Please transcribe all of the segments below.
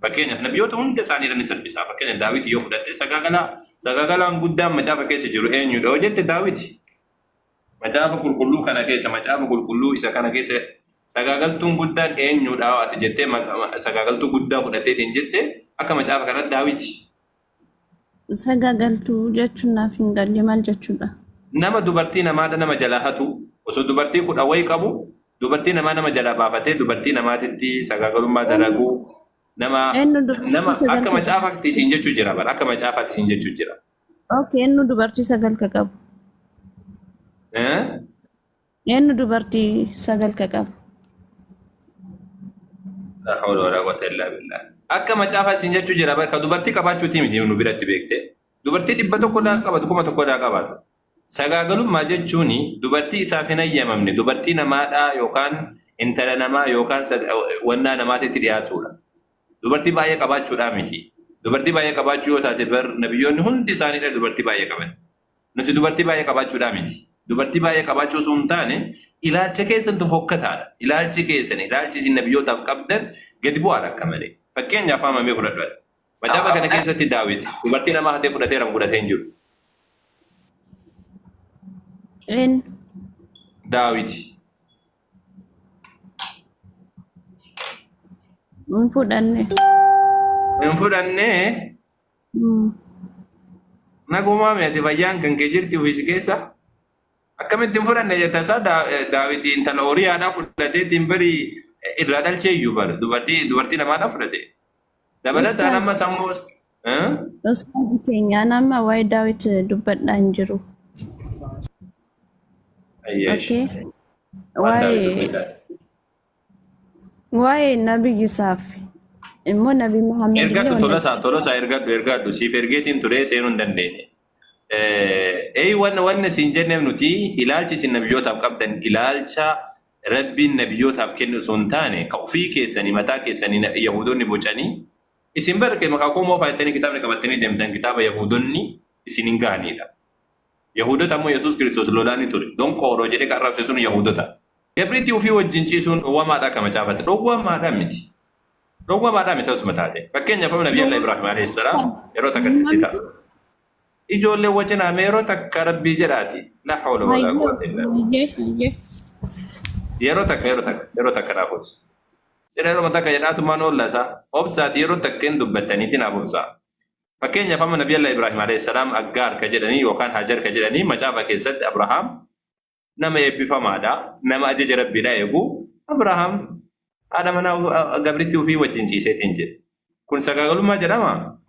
Fakkeenyaaf nabiyoota hunda isaanii ni salphisa. Fakkeenyaaf Daawit yoo fudhatte sagagalaan guddaan macaafa keessa jiru eenyudha yoo jette Daawit. Macaafa qulqulluu kana keessa macaafa qulqulluu isa kana keessa sagagaltuun guddaan eenyudha ati jettee sagagaltuu guddaa fudhatteetiin jette akka macaafa kana Daawit. Sagagaltuu jechuun naaf hin galle maal jechuudha? Nama dubartii namaadha nama jalaa hatu osoo dubartii kudha wayii qabu dubartii nama jalaa baafatee dubartii namaatitti sagagalummaa dalaguu nama akka macaafaatti isin jechuu jira bara akka macaafaatti isin jechuu jira. Okay, eenyu dubartii sagal ka qabu? Eenyu dubartii sagal ka qabu? La hawla wala quwwata illa billah. Akka macaafa isin jechuu jira bara dubartii qabaachuutii miti nu biratti beekte. Dubartii 100 qabatu 100 qabatu. Sagagalummaa jechuun dubartii isaaf hin ayyamamne dubartii namaadha yookaan intala namaa yookaan wannaa namaatitti dhiyaatudha. Dubartii baay'ee qabaachuudha miti. Dubartii baay'ee qabaachuu yoo taate bar nabiyyoonni hundi isaaniidha dubartii baay'ee qaban. Nuti dubartii baay'ee qabaachuudha miti. Dubartii baay'ee qabaachuu osoo hin taane ilaalcha keessan fokkataadha. Ilaalchi keessan ilaalchi isin nabiyyootaaf qabdan gadi bu'aadha akka malee. Fakkeenyaaf haamamee fudhadhaati. Macaafa kana keessatti Daawit dubartii namaa hatee fudhateera fudhatee hin jiru. Daawit. Fudhanne. Nagumaa meeti fayyaan kan kee jirti ofiisi keessa. Akkamitti fudhanne jettasaa Daawit intala horiyaadhaa fudhateetiin bari irraa dhalchee iyyuu bara dubartii namaadhaa fudhate. Dabalataan amma sammuus. Osoo keenyaan amma waa'ee Daawit dubbadhaa hin jiru. Okay. Waa'ee nabiyyi isaaf immoo nabi Muhammad ergadhu tolosaa ergadhu siif ergeetiin ture seenuu hin dandeenye. Wanna siin jenneef nuti ilaalchi isin nabiyyootaaf qabdan ilaalcha rabbiin nabiyyootaaf kennu osoo hin taane ka ofii keessanii mataa keessanii Yahudoonni bocanii isin barke maqaa koomoo faayattanii kitaabni qabattanii deemtan kitaaba Yahudoonni isin hin gahanidha. Yahudota ammoo Yesuus Kiristoos lolaani ture. Don qooroo jedhee kan raabse sun Yahudota. Gabriitii ofii wajjin ciisuun dhowwamaadha akka macaafate. Dhowwamaadha miti. Dhowwamaadha miti osuma taate. Fakkeenyaaf Nabii Allah Ibrahim alayhi salaam yeroo takkatti si ta'a. Ijoollee wajjin yeroo takka rabbii jedhaati. La hawla wala quwwata illa billah. Yeroo takka naafus. Sira yeroo takka jedhaatumaan oollasaa. Obsaati yeroo takkeen dubbattaniitiin hafuusaa. Fakkeenyaaf amma Nabii Allah Ibrahim alayhi salaam Aggaar ka jedhanii yookaan Hajar ka jedhanii macaafa keessatti Abrahaam nama eebbifamaadha. Nama ajaja rabbiidha eegu. Abrahaam haadha manaa gabriitti ofii wajjin ciiseetiin jedhe. Kun sagagalummaa jedhama.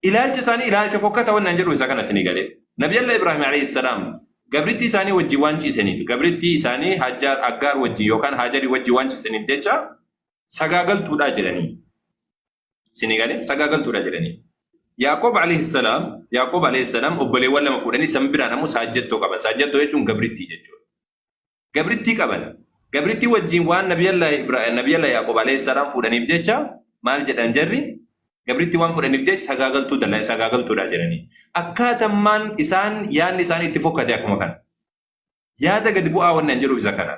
Ilaalcha isaanii ilaalcha fokkata wannan jedhu isa kana sinii galee. Nabii Allah Ibrahim alayhi salaam gabriitti isaanii wajjin waan ciisaniif gabriitti isaanii Aggaar wajjin yookaan Hajarii wajjin waan ciisaniif jecha sagagaltuudha jedhanii. Sinii galee sagagaltuudha jedhanii. Yaaqoob alayhi salaam obboleewwan lama fuudhanii san biraan ammoo saajjattoo qaban. Saajjattoo jechuun gabriitti jechuudha. Gabriitti qaban. Gabriitti wajjin waan Nabii Allah Yaaqoob alayhi salaam fuudhaniif jecha maal jedhan jarri? Gabriitti waan fuudhaniif jecha sagaagaltuudha jedhanii. Akkaatammaan isaan yaadni isaanii itti fokkate akkuma kana. Yaada gadi bu'aa wannan jedhuuf isa kana.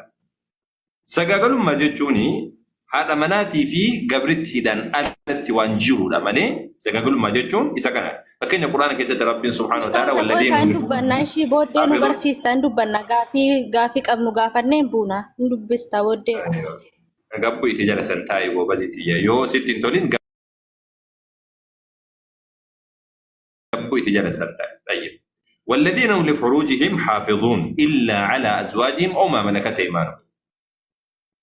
Sagaagalummaa jechuuni haadha manaatii fi gabrittiidhaan alatti waan jirudha malee sagagalummaa jechuun isa kana. Fakkeenya Quraana keessatti Rabbiin subhaanahu wa ta'aala walladeen kan dubbanna ishii booddee nu barsiistan dubbanna gaafii qabnu gaafanneen buuna nu dubbista booddee. Gabbuu itti jala san taa'e goobasitti yoo sitti hin tolin gabbuu itti jala san taa'e. Tayyib. والذين هم لفروجهم حافظون إلا على أزواجهم أو ما ملكت أيمانهم.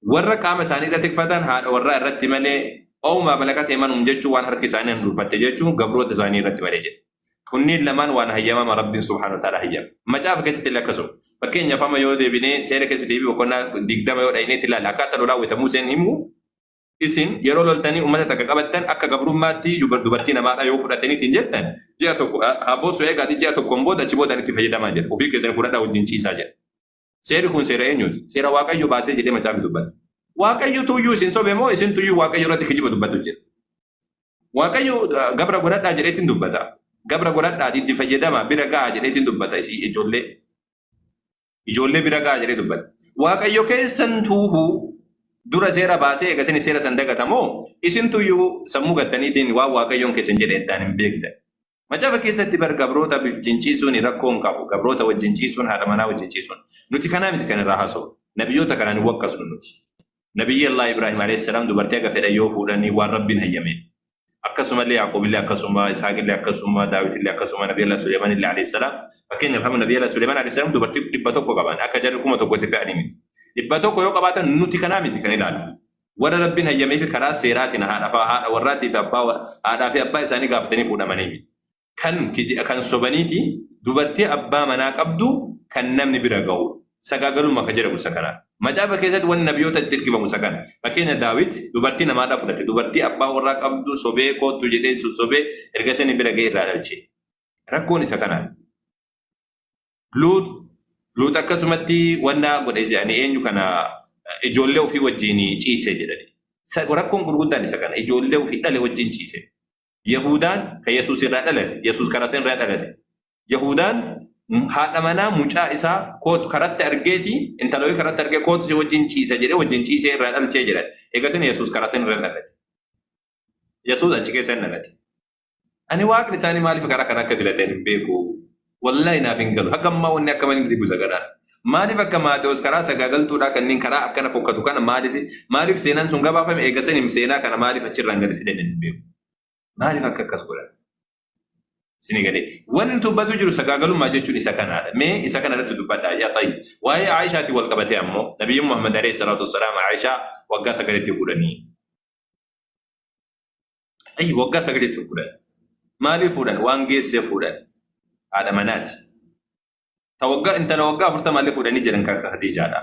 warra qaama isaanii irratti tikfatan haadha warra irratti malee ooma malakat eemanum jechuun waan harki isaanii hin dhufate jechuun gabroota isaanii irratti malee jedhe. Kunniin lamaan waan hayyamama Rabbiin subhaanahu wa ta'aala hayyama. Macaafa keessatti illee akkasuma. Fakkeenyaaf amma yoo deebinee seera keessatti deebii boqonnaa 20 yoo dha'ineetti ilaalla akkaataa lolaa wayitamu seen himu isin yeroo loltanii uummata takka qabattan akka gabrummaatti dubartii namaadha yoo fudhataniitiin jettan ji'a tokko haboosu eegaati ji'a tokkoon booda achi booda itti fayyadamaa jedha. Ofii keessanii fudhadhaa wajjin ciisaa jedha. Seeri kun seera eenyuuti? Seera Waaqayyo baasee jedhee macaafi dubbata. Waaqayyo tuyyuu isin sobe moo isin tuyyuu Waaqayyo irratti kijiba dubbatu jedha. Waaqayyo gabra godhadhaa jedheetiin dubbata. Gabra godhadhaa itti fayyadama bira gahaa jedheetiin dubbata isii ijoollee bira gahaa jedhee dubbata. Waaqayyo keessan tuuhuu dura seera baasee eegasanii seera san dagatamoo isintuyyuu sammuu gattaniitiin waan waaqayyoon keessan jedhe iddaan hin beektan. Macaafa keessatti bar gabroota wajjin ciisuun rakkoon qabu. Gabroota wajjin ciisuun haadha manaa wajjin ciisuun nuti kanaa miti kan irraa haasa'u. Nabiyyoota kanaan hin wakkasnu nuti. Nabiyyi Allah Ibrahim alayhis salaam dubartii aga fedhan yoo fuudhanii waan Rabbiin hayyame. Akkasumallee Yaaqoobillee akkasuma Isaaqillee akkasuma Daawitillee akkasuma Nabiyyi Allah Suleymaanillee alayhis salaam fakkeenyaaf hamma Nabiyyi Allah Suleymaan alayhis salaam dubartii 100 qaban akka jarri 1,000 itti fe'anii miti. 100 yoo qabaatan nuti kanaa miti kan ilaalu. Warra Rabbiin hayyamee fi karaa seeraatiin haadha warraatii fi haadhaa fi abbaa isaanii gaafatanii fuudhamanii miti. Kan sobaniiti dubartii abbaa manaa qabdu kan namni bira ga'u. Sagaagalummaa ka jedhamu isa kana. Macaafa keessatti wanni nabiyyoota itti hirkifamu isa kana. Fakkeenya Daawit dubartii namaadhaa fudhate. Dubartii abbaa warraa qabdu sobee kootu jedhee sobee erga isheen bira ga'e irraa dhalche. Rakkoon isa kana. Luut akkasumatti wanna godhe jedhanii eenyu kana ijoollee ofii wajjin ciise jedhani. Rakkoon gurguddaan isa kana. Ijoollee ofii dhale wajjin ciise. Yahudaan kan Yesuus irraa dhalate. Yesuus karaa isaa irraa dhalate. Yahudaan haadha manaa mucaa isaa kootu karatti argeeti intalooyi karatti argee kootu si wajjin ciisa jedhee wajjin ciisee irraa dhalchee jedhan. Eegasini Yesuus karaa isaa irraa dhalate. Yesuus achi keessa hin dhalate. Ani waaqni isaanii maaliif karaa kana akka filateen hin beeku. Wallahi naaf hin galu. Haga ammaa wanni akka mani dhibu sagadaan. Maaliif akka Maatewos karaa sagaagaltuudhaa kanneen karaa akkana fokkatu kana maaliif seenaan sun gabaafame eegasini seenaa kana maaliif achirraan gadi fideen hin beeku. Maaliif akka akkas godhan? Sini gadi. Wanti dubbatu jiru sagaagalummaa jechuun isa kanaadha. Mee isa kana irratti dubbadhaa yaa ta'i. Waa'ee Aayishaatti wal qabatee ammoo Nabiyyu Muhammad alayhi salaatu wassalaam Aayishaa waggaa 9 fuudhanii. Waggaa 9 fuudhan. Maaliif fuudhan? Waan geessee fuudhan. Haadha manaati. Intala waggaa 40 maallee fuudhanii jiran kan Khadiijaadha.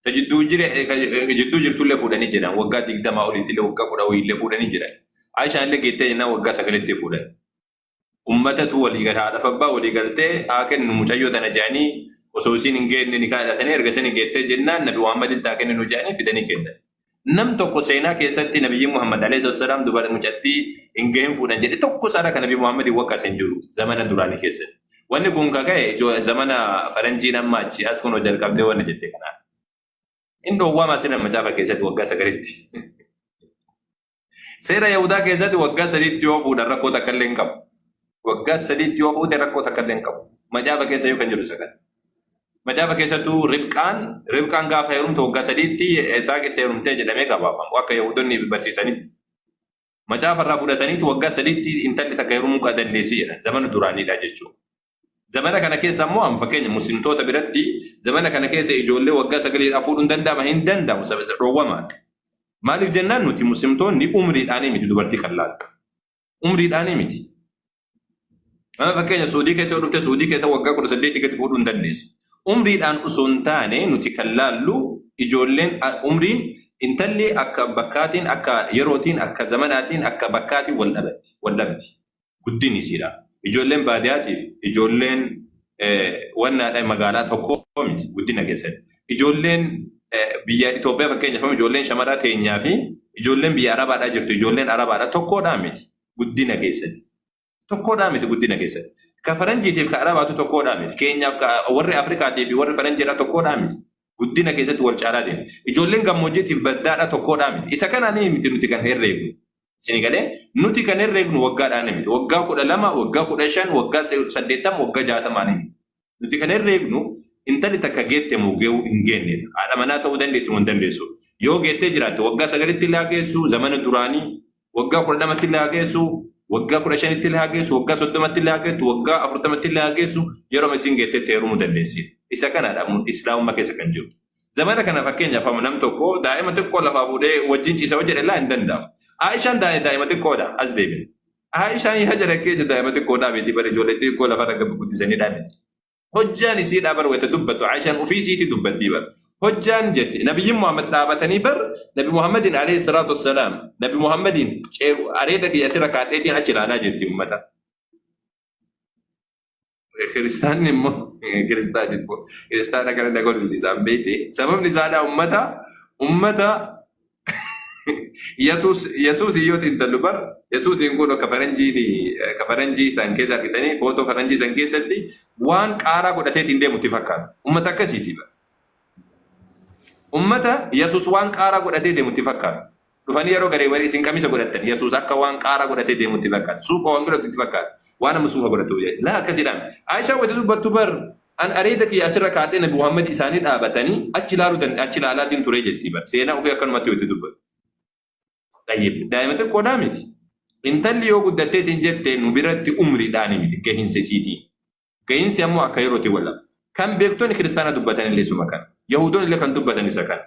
Ta jidduu jirtullee fuudhanii jiran waggaa 20 oliittillee waggaa 10 illee fuudhanii jiran. Aishaan illee geettee jennaan waggaa 9 fuudhan. Ummatatu walii gal haadha abbaa walii galtee haa kennu mucayyoo tana jedhanii osoo isiin hin geenne ni kaadhatanii erga isin geettee jennaan Nabi Muhammad taa kennu nu jedhanii fidanii kennan. Nam tokko seenaa keessatti Nabiyyi Muhammad alayhi salaam dubara mucattii hin gehen fuudhan jedhe tokko saara kan Nabi Muhammad wakkas hin jiru zamana duraanii keessatti. Wanni kun ka'e zamana faranjiin amma achi as kun jalqabdee wanni jette kana. Inni dhoowwamaa sina macaafa keessatti waggaa 9tti. Seera Yahudaa keessatti waggaa 3tti yoo fuudhan rakkoo takka illee hin qabu. Waggaa 3tti yoo fuudhe rakkoo takka illee hin qabu. Macaafa keessa yoo kan jiru isa kana. Macaafa keessattuu Ribqaan gaafa heerumte waggaa 3tti Isaaqitti heerumtee jedhamee gabaafamu akka Yahudonni barsiisanitti. Macaafa irraa fudhataniiti waggaa 3tti intalli takka heerumuu dandeessi jedhan zamana duraaniidha jechuudha. Zamana kana keessa ammoo fakkeenya muslimtoota biratti zamana kana keessa ijoollee waggaa 9 fuudhuun danda'ama hin danda'amu roowwama. Maaliif jennaan nuti muslimtoonni umriidhaan miti dubartii kan laallu. Umriidhaan miti. Amma fakkeenya Suudii keessa dhufte Suudii keessa waggaa 18 gadi fuudhuu hin dandeessu. Umriidhaan osoo hin taane nuti kan laallu ijoolleen umriin intalli akka bakkaatiin akka yerootiin akka zamanaatiin akka bakkaatiin wal dhabatti. Guddinni isiidha. Ijoolleen baadiyyaatiif ijoolleen wannaadha magaalaa tokko miti guddina keessatti. Ijoolleen biyya Itoophiyaa fakkeenyaaf ijoolleen shamaraa teenyaa fi ijoolleen biyya Arabaadhaa jirtu ijoolleen Arabaadhaa tokkodhaa miti guddina keessatti. Tokkodhaa miti guddina keessatti. Ka faranjiitiif ka Arabaatu tokkodhaa miti. Keenyaaf warri Afrikaatiif warri faranjiidhaa tokkodhaa miti. Guddina keessatti wal caalaa deemu. Ijoolleen gammoojjiitiif baddaadhaa tokkodhaa miti. Isa kanaan miti nuti kan herreegnu. Sinigalee nuti kan herreegnu waggaadhaan miti. Waggaa 12, waggaa 15, waggaa 80, waggaa 60 miti. Nuti kan herreegnu intalli takka geette mugeewu hin geenne. Haadha manaa ta'uu dandeessu hin dandeessu. Yoo geettee jiraatte waggaa 9tti illee geessu zamana duraanii waggaa 12tti illee geessu waggaa 15tti illee geessu waggaa 30tti illee geessu waggaa 40tti illee geessu yeroo isin geettetti heerumuu dandeessi. Isa kanadha islaamummaa keessa kan jiru. Zamana kana fakkeenyaaf nam tokko daa'ima xiqqoo lafaa fuudhee wajjin ciisa hojjedhe laa hin danda'amu. Aishaan daa'ima xiqqoodha as deebiin. Aishaan yaa jala keessa daa'ima xiqqoodhaa miti bara ijoollee xiqqoo lafa irra guddisanii dhaabiti. Hojjaan isiidhaa bar wayita dubbattu Aishaan ofii isiitii dubbattii bar. Hojjaan jetti Nabiyyi Muhammad dhaabatanii bar Nabi Muhammadin alayhi salaatu wassalaam Nabi Muhammadin areeda kiyya asirra kaadheetiin achi ilaalaa jetti ummata. Kiristaanni immoo kiristaana kana dagalisiisan beekte sababni isaadhaa ummata Yesuus iyyooti intallu bar Yesuusiin kun akka faranjii isaan keessa argitanii footoo faranjii isaan keessatti waan qaaraa godhateetiin deemutti fakkaata. Ummata akkasiiti bar. ummata Yesuus waan qaaraa godhatee deemutti fakkaata. Dhufanii yeroo garee warii isin qamisa godhatan Yesuus akka waan qaaraa godhatee deemutti fakkaata. Suufa waan godhatutti fakkaata. Waan amma suufa godhatu jedhe. Laa akkasiidhaan. Aishaa wati dubbattu bar an areeda kiyya asirra kaadhee Nabi Muhammad isaanii dhaabatanii achi ilaalaatiin ture jetti bar. Seenaa ofii akkanumatti wati dubbatu. Daa'ima xiqqoodhaa miti. Intalli yoo guddatteetiin jettee nu biratti umriidhaan miti gahinsa isiitii. Gahinsi ammoo akka yerootti walla. Kan beektonni kiristaana dubbatan illee suma kana. Yahudoon illee kan dubbatan isa kana.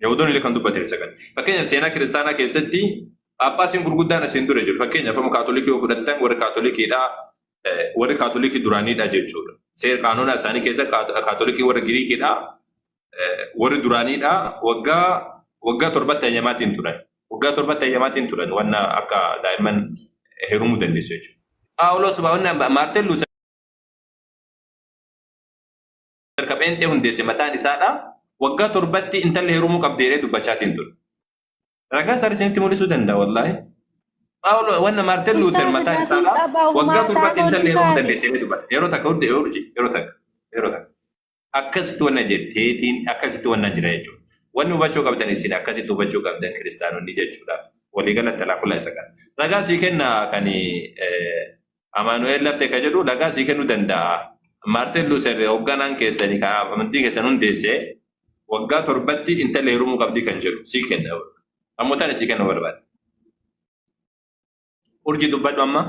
Yahudoon illee kan dubbatan isa kana. Fakkeenyaaf seenaa kiristaanaa keessatti Phaaphaasiin gurguddaan asiin dura jiru. Fakkeenyaaf amma kaatolikii yoo fudhattan warri kaatolikii duraaniidha jechuudha. Seera qaanona isaanii keessa kaatolikii warra Giriikiidha. Warri duraaniidha waggaa 7 ayyamaatiin turan. Waggaa 7 ayyamaatiin turan wanna akka daa'imman heerumuu dandeessu jechuudha. Phaawulos baawwanna Maartin Luuter Kapheentee hundeesse mataan isaadha. Waggaa 7tti intalli heerumuu qabdeedhee dubbachaatiin ture. Ragaa isaa isinitti mul'isuu danda'a wallaahi. Phaawulos wanna Maartin Luuter mataan isaadha. Waggaa 7tti intalli heerumuu dandeessee dubbata. Yeroo takka akkasitti wanna jetteetiin akkasitti wanna jira jechuudha. Wanni hubachuu qabdan isin akkasitti hubachuu qabdan kiristaanonni jechuudha. Waliigalatti alaakullaa isa kana. Ragaa sii kenna kan Amaanu'eel laftee ka jedhu ragaa sii kennuu danda'a. Maartin Luuter hoogganaan keessanii kan amantii keessan hundeessee waggaa 7tti intalli heerumuu qabdi kan jedhu sii kenna. Ammoo tana sii kenna barbaada. Urjii dubbadhu amma.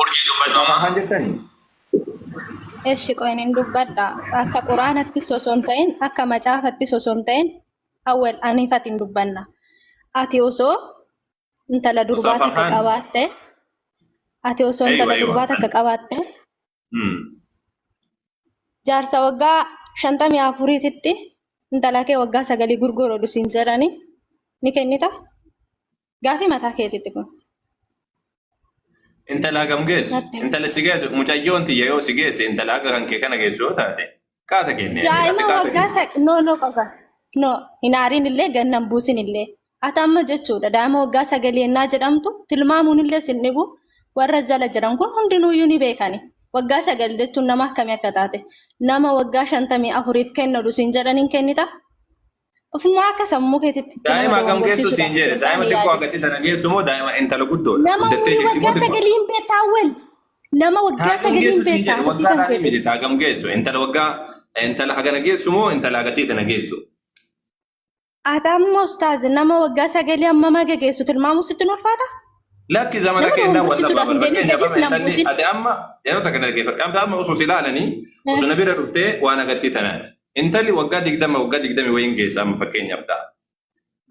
Urjii dubbadhu amma kan jettanii. Eshi qoynin dubbadha. Akka quraanatti osoo hin ta'in, akka macaafatti osoo hin ta'in, awwal aniifatiin dubbanna. Ati osoo intala durbaa takka qabaatte, jaarsa waggaa 54tti intala kee waggaa 9 gurguroodhu siin jedhani ni kennita? Gaafii mataa keetitti kun. Intala hagam geessu? Intala si geessu mucayyoon tiyya yoo si geesse intala haga kan kee kana geessu yoo taate kaata kennee. Daa'ima waggaa hin aariin illee gannan buusin illee. Ati amma jechuudha daa'ima waggaa 9 ennaa jedhamtu tilmaamuun illee sin dhibu warra jala jiran kun hundinuuyyuu ni beekani. Waggaa 9 jechuun nama akkamii akka taate nama waggaa 54f kennadu siin jedhaniin kennita? Ofuma akka sammuu keetitti daa'ima hagam geessu siin jedhe daa'ima xiqqoo hagatti tana geessu moo daa'ima intala guddoodha? Nama waggaa 9 hin beektaa awwal. Nama waggaa 9 hin beektaa. Waggaa naani miti hagam geessu intala hagana geessu moo intala hagatti tana geessu? Atammo ustaaz nama waggaa 9 amma maga geessu tilmaamu sitti ulfaata? Lakki zamana keenya walla babal'atee ati amma yeroo takka dargeeffadha amma osoo silaalanii osoo na bira dhuftee waan agatti tanaati. Intalli waggaa 20 wayin geessa amma fakkeenyaaf ta'a.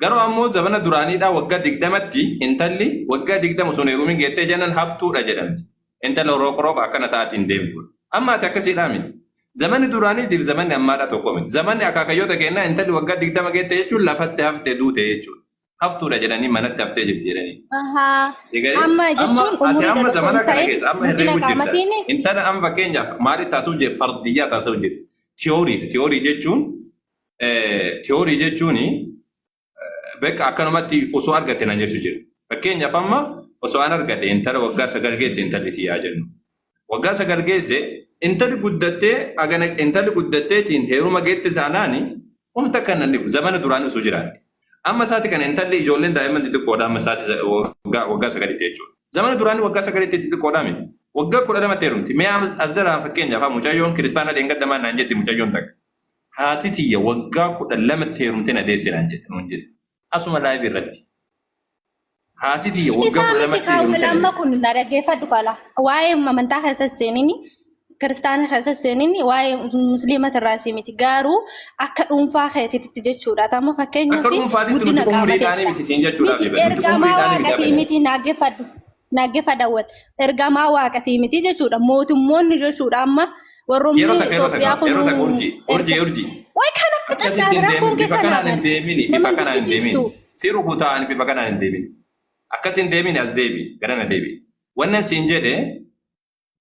Garuu ammoo zamana duraaniidhaa waggaa 20tti intalli waggaa 20 osoo heerumin geettee jennan haftuudha jedhamti. Intala roqroqa akkana taatiin deemtuudha. Amma ati akkasiidhaa miti. Zamanni duraaniitiif zamanni ammaadhaa tokko miti. Zamanni akaakayyoota kennaa intalli waggaa 20 geette jechuun lafatti haftee duute jechuudha. Haftuudha jedhanii manatti haftee jirti jedhanii. Amma jechuun umurii amma zamana kana keessa amma herreegu jirta. Intala amma fakkeenyaaf maali taasisuuf jedhe fardiyyaa taasisuuf jedhe. Tiyoorii jechuun bakka akkanumatti osoo argatte nan jechuu jira. Fakkeenyaaf amma osoo an argadhe intala waggaa 9 geette intalli tiyyaa jennu. Waggaa 9 geesse intalli guddatteetiin heeruma geette taanaani wanta kannan dhibu zamana duraan osoo jiraanne. Amma isaati kana intalli ijoolleen daa'imman xixiqqoodha amma isaati waggaa 9 jechuudha. Zamana duraanii waggaa 9 xixiqqoodha miti. Waggaa 12 heerumti. Mee azzaraa fakkeenyaaf mucayyoon kiristaana dheengaddamaa naan jetti mucayyoon takka. Haati tiyya waggaa 12 heerumtee na deesse naan jetti nuun jetti. Asuma laayib irratti. Haati tiyya waggaa 12 heerumtee. Amma kun na dhaggeeffadhu qala. Waa'ee amantaa keessa seenini kiristaana keessa seenini waa'ee musliimata irraa miti garuu akka dhuunfaa keetitti jechuudha. Amma fakkeenyaaf guddina qaamatii miti siin jechuudha. Ergamaa waaqatii miti dhaggeeffadhu. Naggeeffadawwat ergamaa waaqatii miti jechuudha. Mootummoonni jechuudha amma warroonni Itoophiyaa kun urjii. Way kana fixannaa bifa kanaan hin deemini. Si rukutaan bifa kanaan hin deemini. Akkas hin deemini as deebi garana deebi. Wannan siin jedhe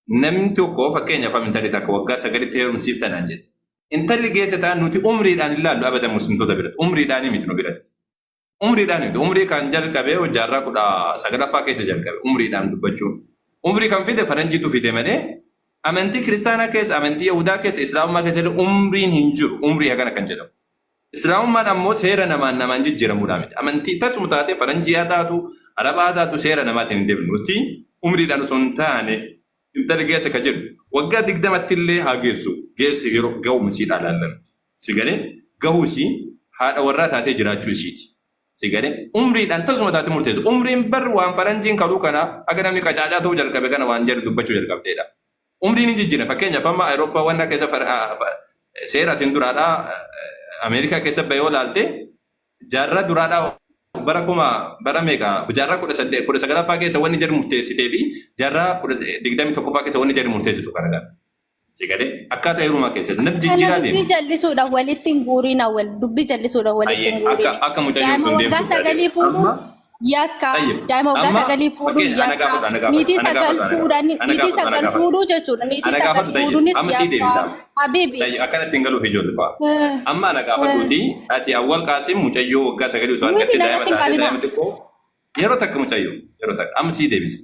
namni tokko fakkeenyaaf intalli takka waggaa 9 heerumsiiftanaan jedhe. Intalli geesse ta'an nuti umriidhaan ilaallu abadan muslimtoota biratti. Umriidhaan miti nu biratti. Umrii kan jalqabe jaarraa 19ffaa keessa jalqabe umriidhaan dubbachuun. Umrii kan fide faranjiitu fide malee amantii kiristaanaa keessa, amantii Yahudaa keessa, Islaamummaa keessa illee umriin hin jiru. Umrii hagana kan jedhamu. Islaamummaan ammoo seera namaan jijjiiramuudha miti. Amantii tasuma taatee faranjii haa taatu, arabaa haa taatu seera namaatiin hin deemnu. Nuti umriidhaan osoo hin taane intala geessa ka jedhu waggaa 20tti illee haa geessu. Geessi yeroo gahumsiidhaan laallan. Sigalee gahuusii haadha warraa taatee jiraachuu isiiti. Sigalee umriidhaan tasuma taatee murteessu. Umriin bar waan faranjiin kaduu kana akka namni qacaacaa ta'uu jalqabe kana waan jedhu dubbachuu jalqabdeedha. Umriin hin jijjiirre fakkeenyaaf amma Awurooppaa waan keessa seera isin duraadhaa Amerikaa keessa bahee laalte jaarraa duraadhaa bara meeqa jaarraa 19ffaa keessa wanni jedhu murteessitee fi jaarraa 21ffaa keessa wanni jedhu murteessitu kana gaafa. Sigalee akkaataa heerumaa keessatti namni jijjiiraa deema. Dubbii jallisuudhaan walitti hin guuriin awwal dubbii jallisuudhaan walitti hin guuriin. Akka mucayyoo kun deemtu. Waggaa 9 fuudhuun yakka daa'ima waggaa 9 fuudhuun yakka niitii 9 fuudhan niitii 9 fuudhuu jechuudha niitii 9 fuudhuunis yakka habibi. Akkanatti hin galuuf ijoollee fa'a. Amma ana gaafatuuti ati awwal Qaasim mucayyoo waggaa 9 osoo argatte daa'ima xiqqoo yeroo takka mucayyoo yeroo takka amma sii deebise.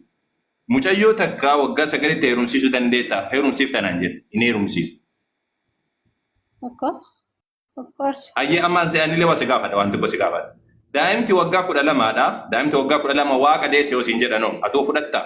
Mucayyoo takka waggaa 9tti heerumsiisuu dandeessaa heerumsiiftanaan jedhe hin heerumsiisu. Of course. Ayyee ammaan se'anillee waa si gaafadha waan tokko si gaafadha. Daa'imti waggaa 12dha. Daa'imti waggaa 12 waaqa deesse yoo siin jedhanoo atoo fudhatta.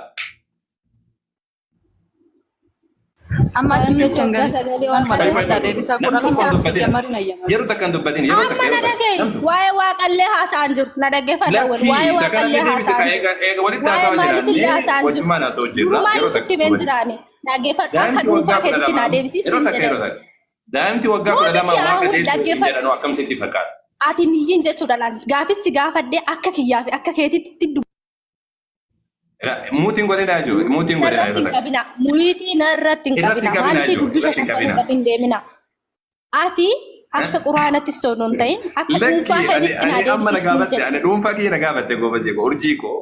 Amma achi jechaan galii waan madaalaa deebisaa kudha lama si jamari na yamma. Yeroo takka hin dubbatin yeroo takka. Amma na dhagee waa'ee waaqallee haasa'an jiru na dhaggeeffadha wal waa'ee waaqallee haasa'an jiru. Eega walitti haasa'aa jiraan wajjumaan haasa'uu jirra. Yeroo takka deebiin jiraani dhaggeeffadha akka dhuunfaa keetti na deebisiisin jedhe. Daa'imti waggaa 12 waaqa deesse jedhanoo akkamitti fakkaata? Ati niyyiin jechuudha laal gaafissi gaafadhee akka kiyyaa fi akka keetitti Muutiin godhina jiru. Muutiin godhina jiru. Muutiin irratti hin qabina. Maaliif dubbisa shakkii hin deemina. Ati akka quraanatti sonoon ta'in akka dhuunfaa keetitti na deebisiisin. Amma na gaafatte ani dhuunfaa kiyya na gaafatte gooba jeeko urjii koo.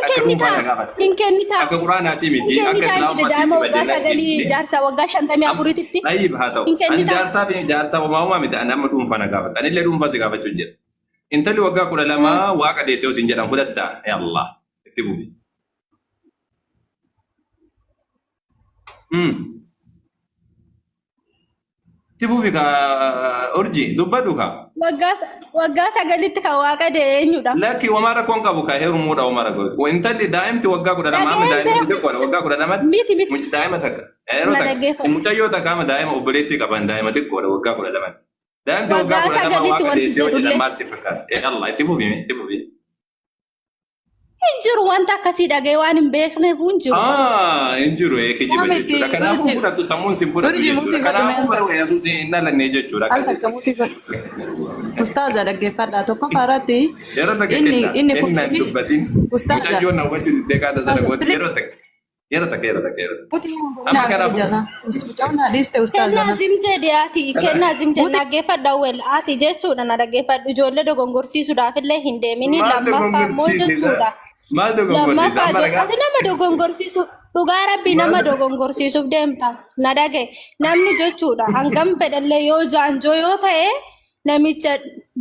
Akka dhuunfaa na gaafatte. Hin kennitaa. Akka quraanaati miti. Akka islaamummaa daa'ima waggaa 9 jaarsa waggaa 54tti. Ayyib haa ta'u. Ani jaarsaa uumamaa miti ani amma dhuunfaa na gaafatte. Ani illee dhuunfaa si gaafachuu jira. Intalli waggaa 12 waaqa deessee osin jedhan fudhatta. Ya Allah. Itti buufi. Itti buufi ka urjii dubbadhu ka. Waggaa 9tti kan waaqa deesse eenyudha? Lakki wamaa rakkoon qabu ka heerumuudha wamaa rakkoo. Intalli daa'imti waggaa 12 daa'imti xiqqoodha waggaa 12 daa'ima takka. Yeroo takka mucayyoo takka ama daa'ima obboleettii qaban daa'ima xiqqoodha waggaa 12. Daa'imti waggaa 12 waaqa deessee hojjetan maal si fakkaata? Allah itti buufi itti buufi. Injiru wanta akkasii dhagee waan hin beekneef injiru. Injiru kijiba jechuudha. Kanaafuu fudhattu sammuun sin fudhatu jechuudha. Kanaafuu bara Yesuus hin dhalannee jechuudha. Al takka muti ustaaza dhaggeeffadhaa tokko faarratti yeroo takka inni kun dubbatiin mucayyoon na wajjin deeqaa dalagooti yeroo takka. Amma kana mucaan dhiiste ustaaza. Kennaa zimtee dhiyaati kennaa zimtee dhaggeeffadhaa wel ati jechuudha na dhaggeeffadhu ijoollee dogongorsiisuudhaaf illee hin deemini lammaffaa moo jechuudha. Maal dogongorsiisa? Ati nama dogongorsiisu dhugaa rabbii nama dogongorsiisuuf deemta na dhage namni jechuudha hangam fedhallee yoo jaanjoo yoo ta'e namicha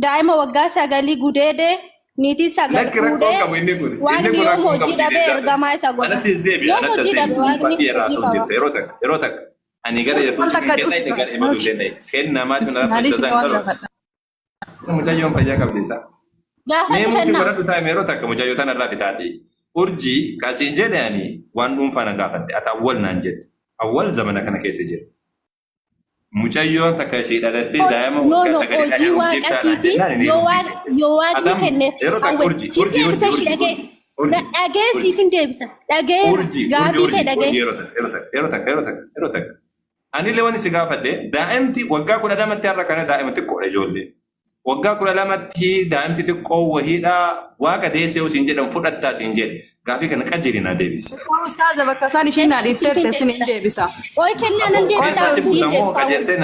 daa'ima waggaa 9 gudeedee niitii 9 fuudhee waaqni yoo hojii dhabee ergamaa isa godha. Yoo hojii dhabee waaqni hojii qaba. Yeroo takka ani gara Yesuus keessatti gara imaluu danda'e kenna maaliif na rakkisa? Mucayyoon fayyaa qabdiisa. Mee muutii godhadhu taa'e yeroo takka mucayyoo tanarraa bitaati. Urjii kaasiin jedhani waan dhuunfaa na gaafadhe ati awwal naan jedhe. Awwal zamana kana keessa jira. Mucayyoon takka ishee dhalattee daa'ima waggaa 9 dhaleemsiiftaa yoo waan kenneef dhagee siif hin deebisa. Dhagee gaafii ta'e dhagee. Yeroo takka. Anillee waan si gaafadhe daa'imti waggaa 12tti har'a kana daa'ima xiqqoodha ijoollee. Waggaa 12tti daa'imti xiqqoo wahiidha waaqa deessee osin jedhan fudhattaa siin jedhe gaafii kana qajeelinaa deebisa. Ustaaza bakka isaan isheen naa dhiifteerte sin hin deebisa. Oy kennaa nan deebisa hojii deebisa. Qajeeltee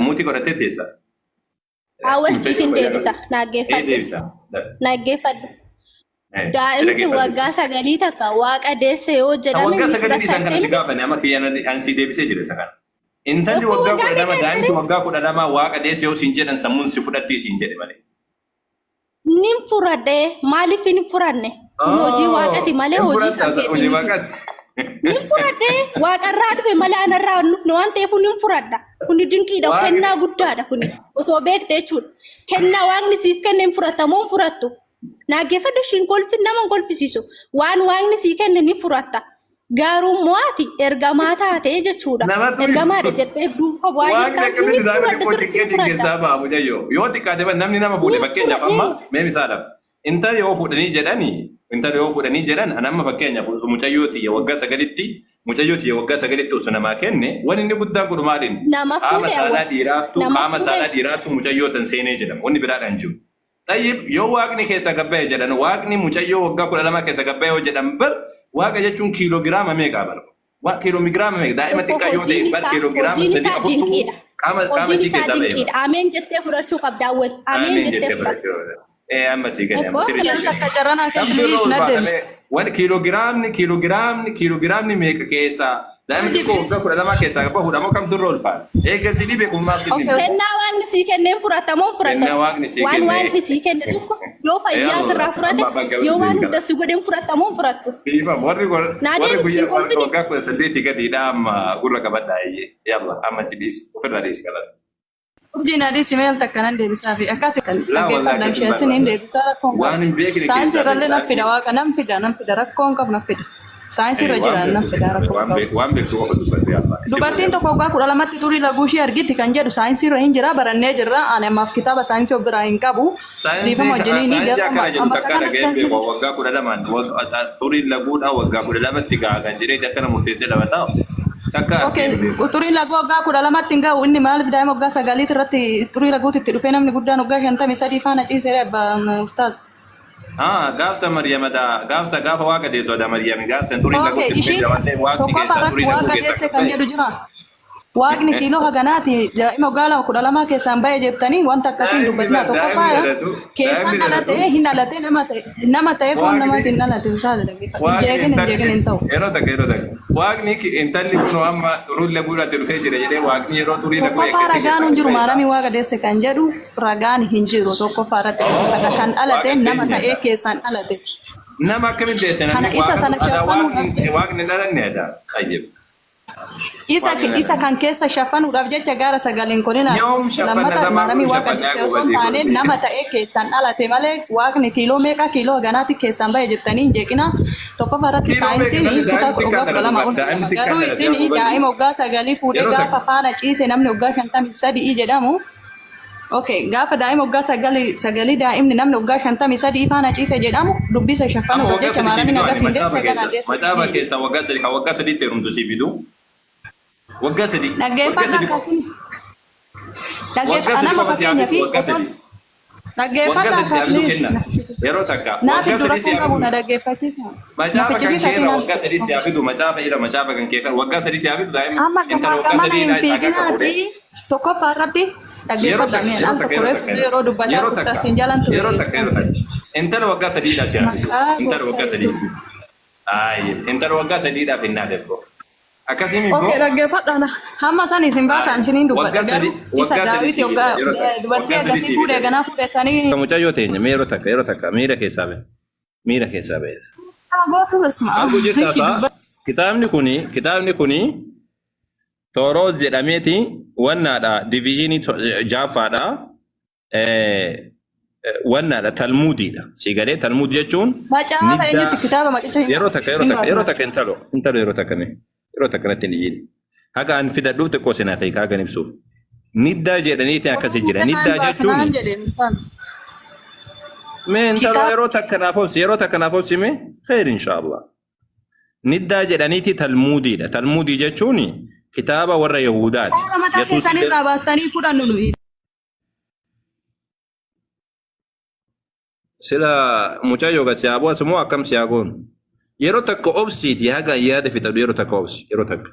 muutii godhattee teessa. Awwal siif hin deebisa naggeeffadhu. Daa'imti waggaa 9 takka waaqa deessee yoo jedhame. Waggaa 9 isaan kana si gaafane amma kiyyaan ansi deebisee jira isa kana. Intalli waggaa 12 daa'imti waggaa 12 waaqa deessee yoo siin jedhan sammuun si fudhattii siin jedhe malee. Nin furadhe maaliif hin furanne? Hojii waaqati malee hojii kan keetii. Nin furadhe waaqarraa dhufe malee anarraa hin dhufne waan ta'eef nin furadha. Kuni dinqiidha kennaa guddaadha kuni osoo beekte jechuudha. Kennaa waaqni siif kenne hin fudhatamoo hin fudhattu. Naaggeeffadhu ishiin kolfin nama hin kolfisiisu. Waan waaqni sii kenne ni fudhatta. Gaarummoo ati ergamaa taatee jechuudha. Ergamaadha jettee duuba bu'aa Waaqni akkamitti isaanii xiqqoo xiqqeetiin keessaa ba'a mucayyoo. Yoo xiqqaate namni nama fuudhe fakkeenyaaf amma mee misaadhaaf. Intala yoo fuudhanii jedhan anamma fakkeenyaaf mucayyoo tiyya waggaa sagalitti osoo namaa kenne wanni inni guddaan kun maaliin qaama saalaa dhiiraattu mucayyoo san seenee jedhama wanni biraadhaan jiru. Tayyib yoo waaqni keessa gabba'e jedhan waaqni mucayyoo waggaa 12 keessa gabba'e yoo jedhan bar waaqa jechuun kiiloogiraama meeqaa bara? Waa kiiloogiraama meeqa daa'ima xiqqaa yoo ta'e bar kiiloogiraama 3 qaama isii keessaa ba'e. Ameen jettee fudhachuu qabdaa wal. Ameen jettee fudhachuu. Amma sii gadi Takka carraan akka please na deemsi. Wani kiiloogiraamni meeqa keessaa daa'imni xiqqoo waggaa 12 keessaa gabaa fuudhamoo kam durra ulfaata? Eega sii beekummaaf sii dhimma. Kennaa waaqni sii kenneen fudhatamoo fudhatamu. Waan waaqni sii kenne tokko yoo fayyaa sirraa fudhate yoo waan hunda si godhen fudhatamoo fudhattu. Warri guyyaa waggaa 18 gadiidha amma gurra qabadhaa yalla amma cidhiis ofirraa dhiisi kalas. Urjiin adii simeel takka nan deebisaa fi akkasii kan dhaggeeffadhaan sheessin hin deebisaa rakkoon qabu. Saayinsii irrallee nan fida waaqa nan fida rakkoon qabu nan fida. Saayinsii irra jira nan fida rakkoon qabu. Waan beektu qofa dubbadde amma. Dubartiin tokko waggaa 12tti xurii laguu ishee argitti kan jedhu saayinsii irra hin jira barannee jirra ani ammaaf kitaaba saayinsii of biraa hin qabu. Dhiifama wajjinii ni deema amma kanatti waggaa 12 xurii laguudha waggaa 12tti gahaa kan jedhee akkana murteessee dhabataa. Xurii laguu waggaa 12tti hin gahu inni maaliif daa'ima waggaa 9 irratti xurii laguutti itti dhufee namni guddaan waggaa 53 faana ciisee abbaa ustaaz. Gaafa waaqa deessoodha Mariyaami gaafsa xurii laguutti ishii tokko faratti waaqa deesse kan jedhu jira. Waaqni kiiloo haganaati daa'ima waggaa 12 keessaan ba'e jettanii wanta akkasiin dubbatina tokko faaya keessaan dhalatee hin dhalatee nama ta'e foon namaatiin dhalate ustaaz jeegin hin ta'u. Yeroo takka waaqni intalli kun amma xurii laguudhaatti dhufee jira jedhee waaqni yeroo xurii laguu tokko faa ragaan hin jiru maaramii waaqa deesse kan jedhu ragaan hin jiru tokko faaratti kan dhalate nama ta'ee keessaan dhalate. Nama akkamitti deesse namni waaqni dhalanne adda ayyib. Isa kan keessa shafanuudhaaf jecha gaara sagaleen kolina lammata maaramii waaqa deesse osoo hin taane nama ta'ee keessaan dhalate malee waaqni kiiloo meeqa kiiloo haganaatti keessaan ba'e jettanii hin jeeqina tokko faratti saayinsiin kutaa waggaa 12 ol garuu isin daa'ima waggaa 9 fuudhee gaafa faana ciise namni waggaa 53 jedhamu. Gaafa daa'ima waggaa 9 daa'imni namni waggaa 53 faana ciise jedhamu dubbisa shafanuudhaaf jecha maaramii nagas hin deesse ganaa deesse. Macaaba keessa waggaa 3 heerumtu si fidu. Waggaa 3. Dhaggeeffata akkasii. Dhaggeeffata nama fakkeenyaa fi dhaggeeffata akkasii. Yeroo takka. Naati dura kun qabu na dhaggeeffachiisa. Macaafa kan keessa waggaa 3 si hafidu macaafa kan keessa waggaa 3 si hafidu daa'ima. Amma gama hin fiiginaa fi tokkoffaa irratti dhaggeeffata mi'aan al tokko reef yeroo dubbataa kuttasiin jalan ture. Yeroo takka. Intala waggaa 3 dha si hafidu. Intala waggaa 3. Intala waggaa 3 dha finnaa deebbo. Akkasii mimmoo. Dhaggeeffadhaan hamma san isin baasan isiniin dubbadha garuu isa daawwiti waggaa dubartii akkasii fuudhee ganaa fuudhetanii. Mucayyoo teenya yeroo takka miira keessaa ba'e. Gootu basma. Kitaabni kuni Tooroos jedhameeti wannaadha diviizhinii jaffaadha wannaadha talmuudiidha. Sigalee talmuud jechuun. Macaafa eenyutti kitaaba maqicha hin yeroo takka intalo yeroo takka yeroo takka natti hin iyyin. Haga an fidadhuuf xiqqoo sinaaf hiikaa kan ibsuuf. Niddaa jedhaniiti akkasii jira. Niddaa jechuun. Mee intalo yeroo takka naaf obsi mee khayr inshaallah. Niddaa jedhaniiti talmuudiidha. Talmuudii jechuun kitaaba warra Yahudaati. Mataa keessanirraa baastanii fudhannu nuyi. Sila mucayyoo gad siyaa bu'as moo akkam siyaa goonu? Yeroo takka obsiiti haga yaada fixadhu yeroo takka obsi yeroo takka.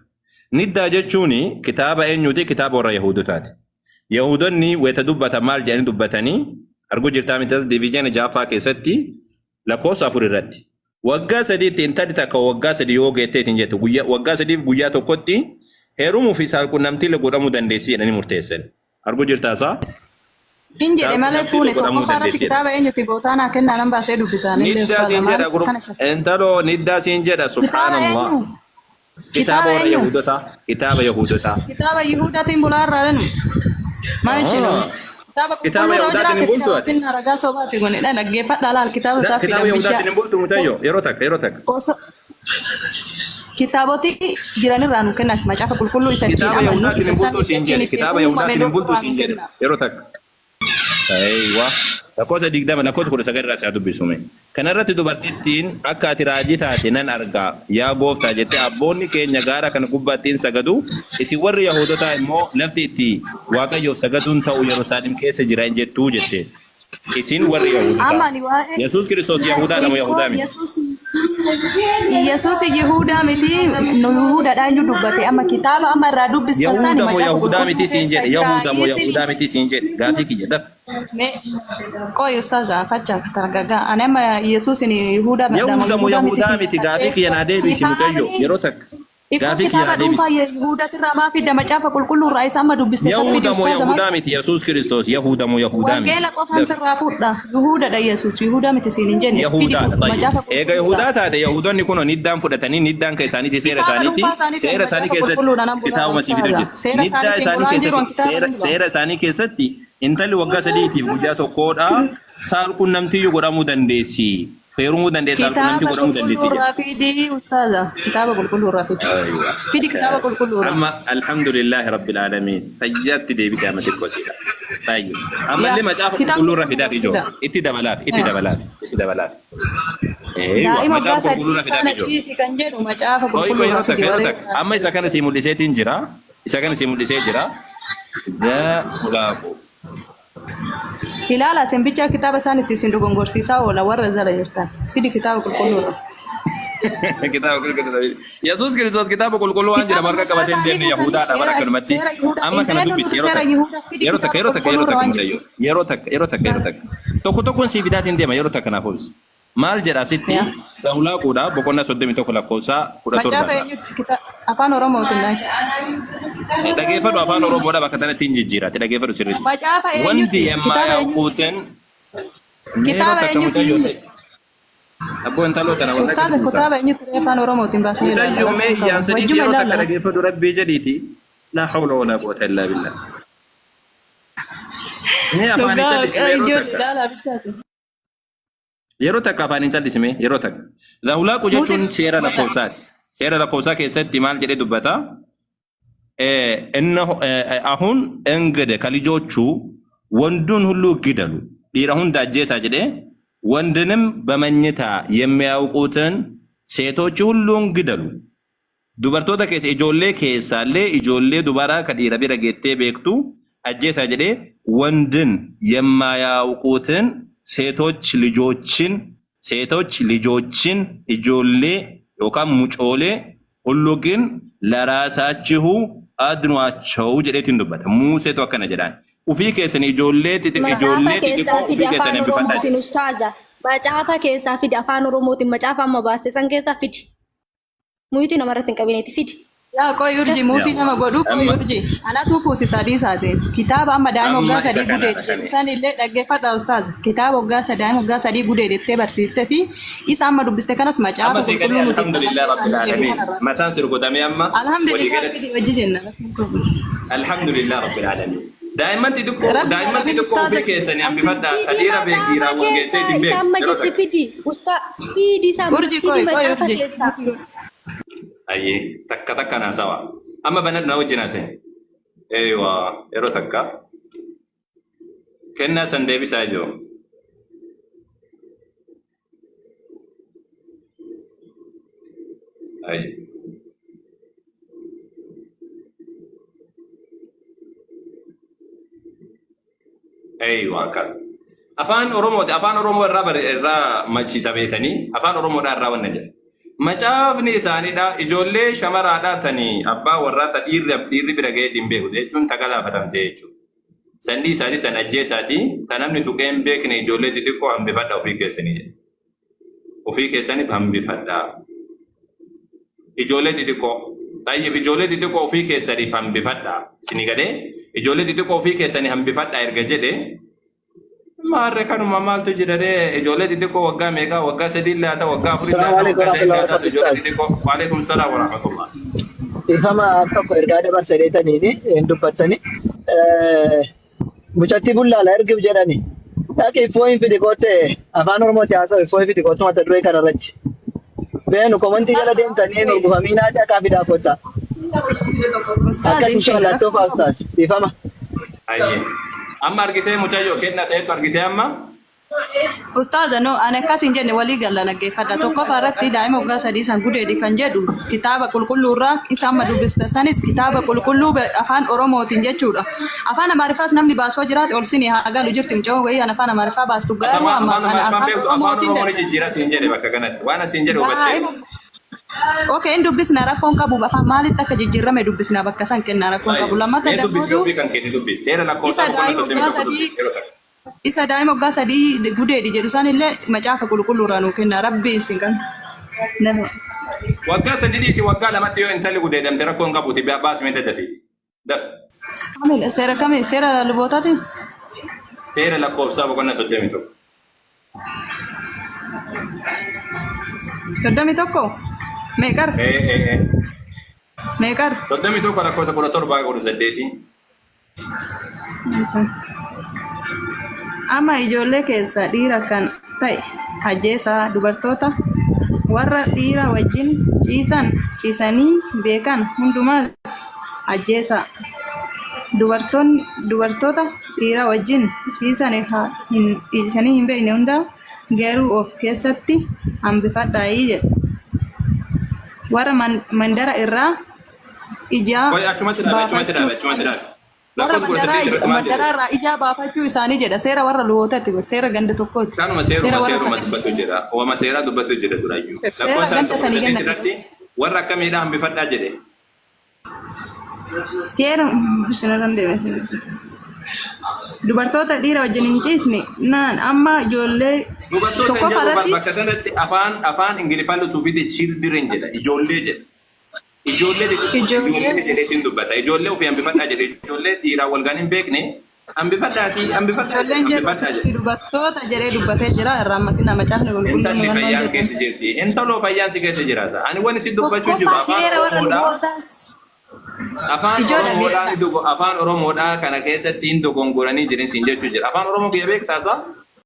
Niddaa jechuun kitaaba eenyuuti kitaaba warra Yahudotaati. Yahudonni wayita dubbatan maal jedhanii dubbatanii arguu jirtaa mitas diviizhinii jaffaa keessatti lakkoofsa 4 irratti. Waggaa 3tti intalli takka waggaa 3 yoo geetteetiin jettu waggaa 3 guyyaa tokkotti heerumuu fi saalqunnamtii godhamuu dandeessi jedhanii murteessan. Arguu jirtaasaa? Injiri malee fuune tokko faarratti kitaaba eenyutti gootaanaa kennaa nan baasee dubbisaan illee ustaazamaa. Entalo niddaa siin jedha subhaanallah. Kitaaba warra Yahudotaa. Kitaaba Yahudotaa. Kitaaba Yihuudaatiin bulaa irraan maal jedhu Kitaaba Yahudaatiin hin bultu ati. ragaa sobaati kunidha dhaggeeffadhaa laal kitaaba isaa fi Kitaaba Yahudaatiin hin bultu mutayyoo yeroo takka. Kitaaboti jiranirraa nu kennan macaafa qulqulluu isa Kitaaba Yahudaatiin hin bultu siin jedhe. Kitaaba Yahudaatiin hin bultu siin jedhe yeroo takka. Aywa. Lakkoofsa 20 lakkoofsa 19 irraa isaa dubbisume. Kanarratti dubartittiin akka ati raajii taate nan argaa yaa gooftaa jettee abboonni keenya gaara kana gubbaattiin sagadu isin warri Yahudotaa immoo lafti itti Waaqayyoof sagaduun ta'u Yerusaalem keessa jira hin jettuu jette. Isin warri Yahudotaa. Yesuus Kiristoos Yahudaa nama Yahudaa miti. Yesuus Yihuudaa miti nu Yihuudaadhaan iyyuu dubbate amma kitaaba amma irraa dubbistasaan Yahudaa moo Yahudaa miti siin jedhe. Yahudaa moo Yahudaa miti siin jedhe. Gaafii kiyya daf. Qoy ustaza facha targaga ana amma Yesuus ni Yihuudaa Yahudaa moo Yahudaa miti gaafii kiyya naa deebisi mutayyo yeroo takka. Gaafii kiyya naa deebisi. Yihuudaa irraa maa fidda macaafa qulqulluu irraa isa amma dubbiste Yahudaa moo Yahudaa miti Yesuus Kiristoos Yahudaa moo Yahudaa miti. Wangeela qofaan sirraa fudhaa Yihuudaadha Yesuus Yihuudaa miti siin hin jenne. Yahudaadha. Eega Yahudaa taate Yahudoonni kun niddaan fudhatanii niddaan ka isaaniiti seera isaanii keessatti kitaabuma siif hojjetu. Niddaa isaanii keessatti seera isaanii keessatti intalli waggaa 3tiif guyyaa tokkodha saal qunnamtiyyuu godhamuu dandeessi. Feerumuu dandeessi saal qunnamtii godhamuu dandeessi. Fidi ustaza kitaaba qulqulluu irraa fidi. Fidi kitaaba qulqulluu irraa. Amma alhamdulillahi rabbil alamin fayyaatti deebitee amma xiqqoosiidha. Taayyo. Amma illee macaafa qulqulluu irraa fidaa ijoo. Itti dabalaaf. Daa'ima waggaa 3 kana ciisi kan jedhu macaafa qulqulluu irraa fidi. Amma isa kana si mul'iseetiin jira. Isa kana si mul'isee jira. Ulaafu. Ilaala sembicha kitaaba isaan itti isin dogongorsiisaa oola warra jala jirtan. Fidi kitaaba qulqulluu irraa. Kitaaba qulqulluu. Yesuus Kiristoos kitaaba qulqulluu waan jedhamu harka qabatee hin deemne Yahudaadha bara kanumatti. Amma kana dubbisi yeroo takka. Tokkoon si fidaatiin deema yeroo takka naaf obsi. Maal jedha sitti Zahulaa quudha boqonnaa 31 lakkoofsaa 17. Macaafa eenyutti afaan Oromootiin dha. Dhageeffadhu afaan Oromoodha bakka tanatti hin jijjiirate dhageeffadhu sirriitti. Macaafa eenyutti wanti yemmaa yaa'uuteen kitaaba eenyutti abboon taloo kana wanta ustaza kitaaba eenyutti afaan Oromootiin baasanii Musayyoo mee iyaan sadii yeroo takka dhageeffadhu rabbii jedhiiti laa hawla walaa quwwata illaa billah. Mee afaan itti yeroo takka afaan hin callisime yeroo takka. Zahulaa jechuun seera lakkoofsaati. Seera lakkoofsaa keessatti maal jedhee dubbata? Ahun engede ከልጆቹ ወንዱን ሁሉ ግደሉ ዲራ ሁንዳ አጀሳ ጀዴ ወንድንም በመኝታ የሚያውቁትን ሴቶች ሁሉን ግደሉ ዱበርቶታ ኬስ ኢጆሌ ኬሳሌ ኢጆሌ ዱባራ ከዲራ ቢራ ጌቴ ቤክቱ አጀሳ ጀዴ ወንድን የማያውቁትን ሴቶች ልጆችን ኢጆሌ ዮካም ሙጮሌ ሁሉ ግን ለራሳችሁ አድኗቸው ጀዴትን ዱበታ ሙሴቶ አከነ ጀዳን ኡፊ ኬሰን ኢጆሌ ቲቲቆ ኡፊ ኬሰን ቢፈታ ኡስታዛ macaafa keessaa fidi afaan oromootiin macaafa amma baaste san keessaa fidi muyitii namarratti hin qabineeti fidi. Yaa qoy urji muutii nama godhu qoy urji anatu fuusisaa dhiisaase kitaaba amma daa'ima waggaa 3 gudeedde isaan illee dhaggeeffadha ustaaza kitaaba waggaa 3 daa'ima waggaa 3 gudeedettee barsiifte fi isa amma dubbiste kanas macaafa qulqulluu nuti alhamdulillah rabbil alamin mataan sirgootame amma alhamdulillah wajji jenna alhamdulillah rabbil alamin دائما تدقوا في كيسني عم بفدا خلينا بيجيرا وجهتي دبي amma jetti fidi usta fidi sam urji qoy urji ayi takka na sawa amma banat na wajina sen ايوه يرو takka kenna san debi sajo ayi ايوه كاس afaan oromoo irraa machiisa beekanii afaan oromoodhaa irraa wanna jedha macaafni isaaniidha ijoollee shamaraadhaa tanii abbaa warraa ta dhiirri bira ga'eetiin beeku jechuun tagalaafatamte jechuudha sandii isaanii san ajjeesaatii ta namni tuqeen beekne ijoollee xixiqqoo hambifadha ofii keessaniif hambifadha ijoollee xixiqqoo tayyib ijoollee xixiqqoo ofii keessaniif hambifadha isinii gadee ijoollee xixiqqoo ofii keessanii hambifadha erga jedhe Maarre kanuma maaltu jira dee ijoollee xixiqqoo waggaa meeqaa waggaa sadii illee haa ta'u waggaa afurii illee haa ta'u waggaa shanii illee haa ta'u ijoollee xixiqqoo waalaikum salaam wa rahmatullah. Ifama tokko ergaa dabarsaneetaniini dubbattani mucatti bullaala ergib jedhani dhaqi fooyin fidi goote afaan oromooti haasa'u fooyin fidi goote mata duree kanarratti beenu komantii jala deemtanii nu bufaminaa dhaqaa fidaa kottaa akkasii shallattoo faastaas ifama. Amma argitee mucayyoo kenna ta'etu argitee amma. Ustaaza no ane akkasin jenne walii galla naggeeffadha tokkoffaa irratti daa'ima waggaa sadii san gudeedi kan jedhu kitaaba qulqulluu irraa isa amma dubbista sanis kitaaba qulqulluu afaan oromootiin jechuudha. Afaan amaariffaas namni baasoo jiraate ol sinii haa galu jirti mucoo wayii afaan amaariffaa baastu garuu amma afaan oromootiin jijjiira siin jedhe bakka kanatti waan asiin jedhe hubattee. Okay, in dubbisna rakkoon qabu afaan maalitti akka jijjiirame dubbisna bakka san kenna rakkoon qabu lammata dabootu isa daa'ima waggaa sadii gudeedi jedhu san illee macaafa qulqulluu irraa nuu kenna rabbiin sin kan waggaa sadii dhiisi waggaa lamatti yoo intalli gudeedamte rakkoon qabuuti baasumee daddafi kamidha seera kamii seera lubootaati seera lakkoofsaa boqonnaa 31 meeqar meeqar 31 lakkoofsa 17 amma ijoollee keessa dhiira kan ta'e ajjeesaa dubartoota warra dhiira wajjin ciisanii beekan hundumaas ajjeesaa dubartoota dhiira wajjin ciisanii hin beekne hundaa garuu of keessatti hambifadhaayii jedhu warra mandara irraa ijaa warra mandara irraa ijaa baafachuu isaanii jedha seera warra lubootatti seera ganda tokkooti. Kanuma seeruma dubbatu jira wama seera dubbatu jira duraayyuu. Seera ganda sanii ganda warra akkamiidha hambifadhaa jedhe. Seera dubartoota dhiira wajjin hin ciisne naan amma ijoollee tokkoffaa irratti bakka sanatti afaan ingiliffaan lusuufite children jedha ijoollee jedha. Ijoollee jedheetiin dubbata. Ijoollee ofii hambifadhaa jedhe. Ijoollee dhiiraa wal gaan hin beekne hambifadhaati ijoolleen jedhu dubartoota jedhee dubbatee jira irraa makina macaafni qulqulluun intalli fayyaan keessa jirti. Intaloo fayyaan si keessa jiraasa. Ani waan isin dubbachuu jiru afaan oromoodhaa kana keessatti hin dogongoranii jiran siin jechuu jira. Afaan oromoo kiyya beektaasa